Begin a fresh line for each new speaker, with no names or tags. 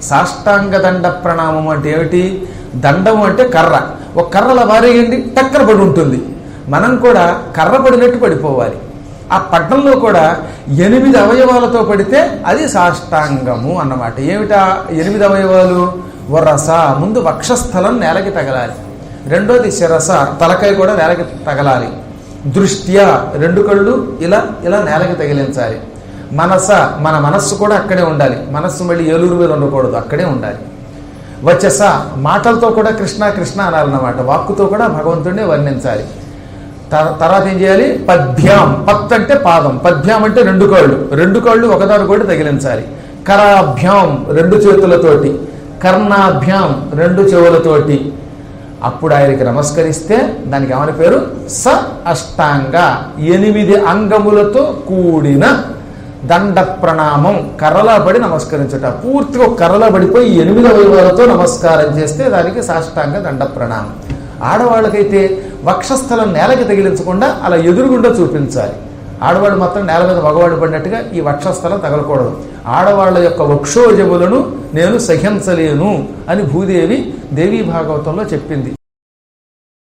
సాష్టాంగ దండ ప్రణామం అంటే ఏమిటి? దండము అంటే కర్ర. ఒక కర్రల వారేయండి టక్కర పడి ఉంటుంది. మనం కూడా కర్ర పడినట్టు పడిపోవాలి. ఆ పట్టణంలో కూడా 8 అవయవాలతో పడితే అది సాష్టాంగము అన్నమాట. ఏమిటా 8 అవయవాలు? వరస, ముందు వక్షస్థలం నేలకి తగలాలి. రెండోది శిరస, తలకాయ కూడా నేలకి తగలాలి. దృష్ట్యా, 2 కళ్ళు ఇలా ఇలా నేలకి తగిలించాలి. మనస, మన మనస్సు కూడా అక్కడే ఉండాలి. మనస్సు మళ్ళీ ఏలూరు మీద ఉండకూడదు, అక్కడే ఉండాలి. వచస, మాటలతో కూడా కృష్ణ కృష్ణ అనాలన్నమాట. వాక్కుతో కూడా భగవంతుడిని వర్ణించాలి. తర్వాత ఏం చేయాలి? పద్భ్యాం, పత్ అంటే పాదం, పద్భ్యాం అంటే 2 కాళ్ళు, 2 కాళ్ళు ఒకదాని కూడా తగిలించాలి. కరాభ్యాం, 2 చేతులతోటి. కర్ణాభ్యాం, 2 చెవులతోటి. అప్పుడు ఆయనకి నమస్కరిస్తే దానికి ఏమని పేరు? స అష్టాంగ, 8 అంగములతో కూడిన దండ ప్రణామం. కర్రలా పడి నమస్కరించుట. పూర్తిగా కర్రలా పడిపోయి 8 అవయవాలతో నమస్కారం చేస్తే దానికి సాష్టాంగ దండ ప్రణామం. ఆడవాళ్ళకైతే వక్షస్థలం నేలకి తగిలించకుండా అలా ఎదురుగుండా చూపించాలి. ఆడవాళ్ళు మాత్రం నేల మీద మగవాడు పడినట్టుగా ఈ వక్షస్థలం తగలకూడదు. ఆడవాళ్ల యొక్క వక్షోజములను నేను సహించలేను అని భూదేవి దేవీ భాగవతంలో చెప్పింది.